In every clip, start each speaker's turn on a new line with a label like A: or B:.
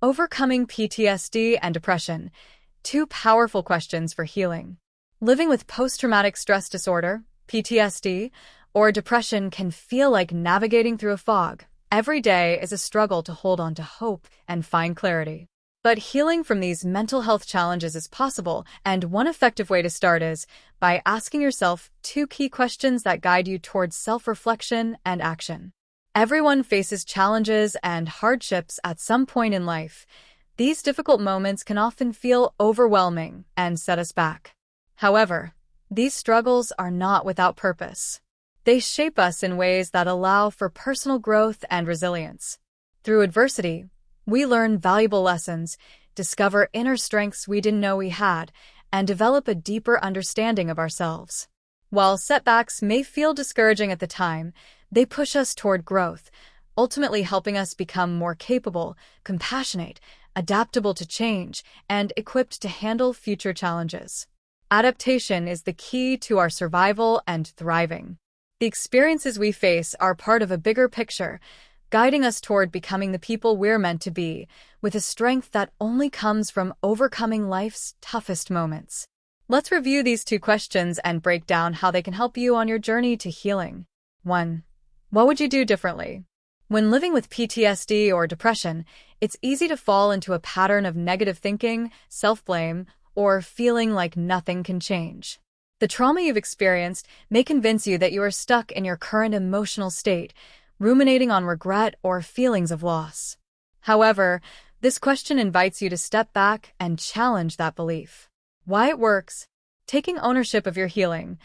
A: Overcoming PTSD and depression. Two powerful questions for healing. Living with post-traumatic stress disorder, PTSD, or depression can feel like navigating through a fog. Every day is a struggle to hold on to hope and find clarity. But healing from these mental health challenges is possible, and one effective way to start is by asking yourself two key questions that guide you towards self-reflection and action. Everyone faces challenges and hardships at some point in life. These difficult moments can often feel overwhelming and set us back. However, these struggles are not without purpose. They shape us in ways that allow for personal growth and resilience. Through adversity, we learn valuable lessons, discover inner strengths we didn't know we had, and develop a deeper understanding of ourselves. While setbacks may feel discouraging at the time, they push us toward growth, ultimately helping us become more capable, compassionate, adaptable to change, and equipped to handle future challenges. Adaptation is the key to our survival and thriving. The experiences we face are part of a bigger picture, guiding us toward becoming the people we're meant to be, with a strength that only comes from overcoming life's toughest moments. Let's review these two questions and break down how they can help you on your journey to healing. 1. What would you do differently? When living with PTSD or depression, it's easy to fall into a pattern of negative thinking, self-blame, or feeling like nothing can change. The trauma you've experienced may convince you that you are stuck in your current emotional state, ruminating on regret or feelings of loss. However, this question invites you to step back and challenge that belief. Why it works? Taking ownership of your healing.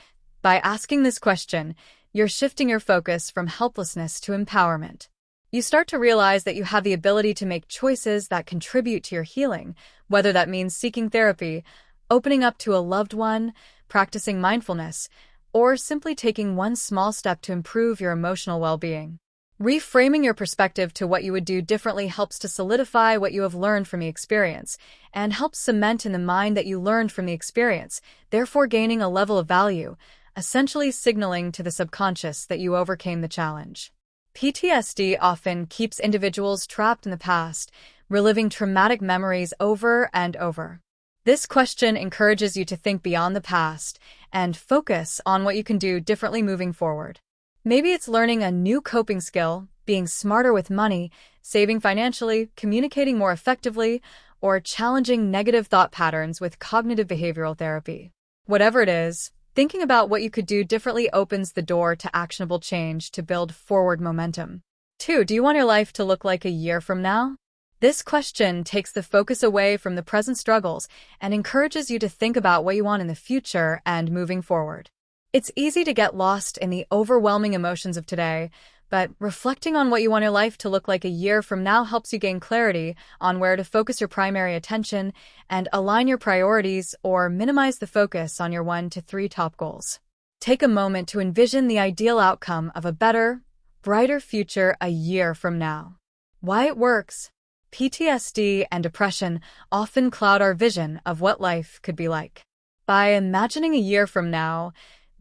A: By asking this question, you're shifting your focus from helplessness to empowerment. You start to realize that you have the ability to make choices that contribute to your healing, whether that means seeking therapy, opening up to a loved one, practicing mindfulness, or simply taking one small step to improve your emotional well-being. Reframing your perspective to what you would do differently helps to solidify what you have learned from the experience, and helps cement in the mind that you learned from the experience, therefore gaining a level of value, essentially signaling to the subconscious that you overcame the challenge. PTSD often keeps individuals trapped in the past, reliving traumatic memories over and over. This question encourages you to think beyond the past and focus on what you can do differently moving forward. Maybe it's learning a new coping skill, being smarter with money, saving financially, communicating more effectively, or challenging negative thought patterns with cognitive behavioral therapy. Whatever it is, thinking about what you could do differently opens the door to actionable change to build forward momentum. 2. Do you want your life to look like a year from now? This question takes the focus away from the present struggles and encourages you to think about what you want in the future and moving forward. It's easy to get lost in the overwhelming emotions of today, but reflecting on what you want your life to look like a year from now helps you gain clarity on where to focus your primary attention and align your priorities or minimize the focus on your 1 to 3 top goals. Take a moment to envision the ideal outcome of a better, brighter future a year from now. Why it works? PTSD and depression often cloud our vision of what life could be like. By imagining a year from now,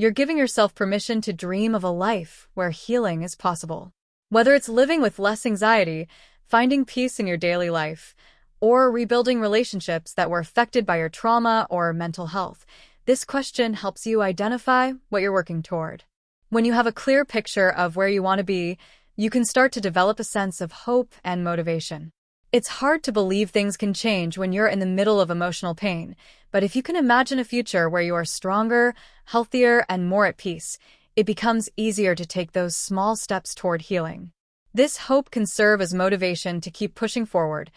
A: you're giving yourself permission to dream of a life where healing is possible. Whether it's living with less anxiety, finding peace in your daily life, or rebuilding relationships that were affected by your trauma or mental health, this question helps you identify what you're working toward. When you have a clear picture of where you want to be, you can start to develop a sense of hope and motivation. It's hard to believe things can change when you're in the middle of emotional pain, but if you can imagine a future where you are stronger, healthier, and more at peace, it becomes easier to take those small steps toward healing. This hope can serve as motivation to keep pushing forward,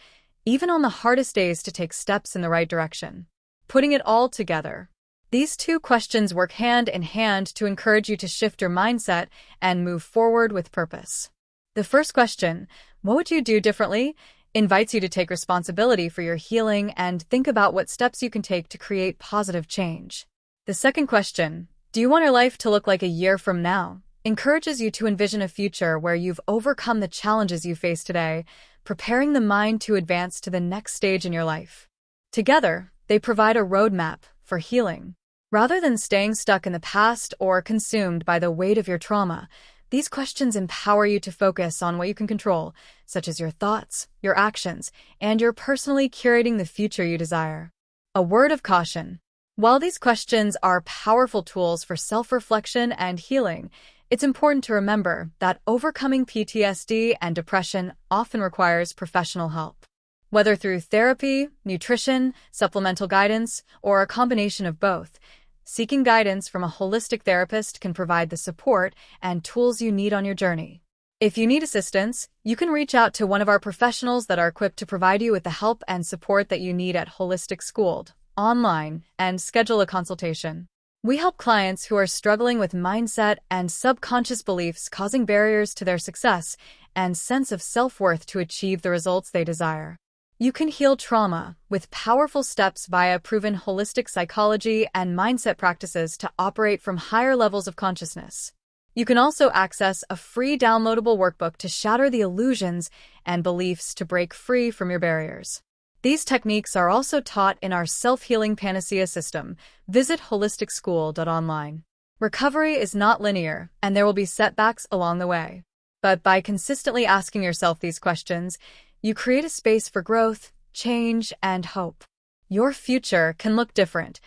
A: even on the hardest days, to take steps in the right direction. Putting it all together. These two questions work hand in hand to encourage you to shift your mindset and move forward with purpose. The first question, what would you do differently, invites you to take responsibility for your healing and think about what steps you can take to create positive change. The second question, do you want your life to look like a year from now, encourages you to envision a future where you've overcome the challenges you face today, preparing the mind to advance to the next stage in your life. Together, they provide a roadmap for healing. Rather than staying stuck in the past or consumed by the weight of your trauma, These questions empower you to focus on what you can control, such as your thoughts, your actions, and you're personally curating the future you desire. A word of caution. While these questions are powerful tools for self-reflection and healing, it's important to remember that overcoming PTSD and depression often requires professional help. Whether through therapy, nutrition, supplemental guidance, or a combination of both, seeking guidance from a holistic therapist can provide the support and tools you need on your journey. If you need assistance, you can reach out to one of our professionals that are equipped to provide you with the help and support that you need at Holistic School online and schedule a consultation. We help clients who are struggling with mindset and subconscious beliefs causing barriers to their success and sense of self-worth to achieve the results they desire. You can heal trauma with powerful steps via proven holistic psychology and mindset practices to operate from higher levels of consciousness. You can also access a free downloadable workbook to shatter the illusions and beliefs to break free from your barriers. These techniques are also taught in our self-healing P.A.N.A.C.E.A system. Visit holisticschool.online. Recovery is not linear, and there will be setbacks along the way. But by consistently asking yourself these questions, you create a space for growth, change, and hope. Your future can look different.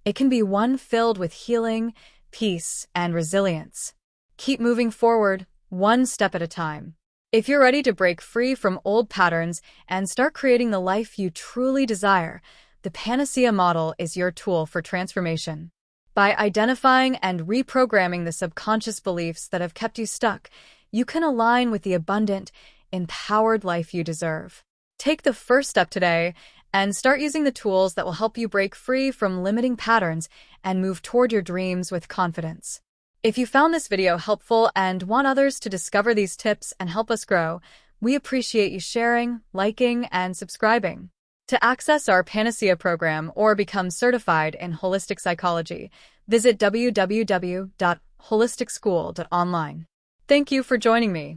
A: It can be one filled with healing, peace, and resilience. Keep moving forward, one step at a time. If you're ready to break free from old patterns and start creating the life you truly desire, the P.A.N.A.C.E.A model is your tool for transformation. By identifying and reprogramming the subconscious beliefs that have kept you stuck, you can align with the abundant, empowered life you deserve. Take the first step today and start using the tools that will help you break free from limiting patterns and move toward your dreams with confidence. If you found this video helpful and want others to discover these tips and help us grow, we appreciate you sharing, liking, and subscribing. To access our P.A.N.A.C.E.A program or become certified in holistic psychology, visit www.holisticschool.online. Thank you for joining me.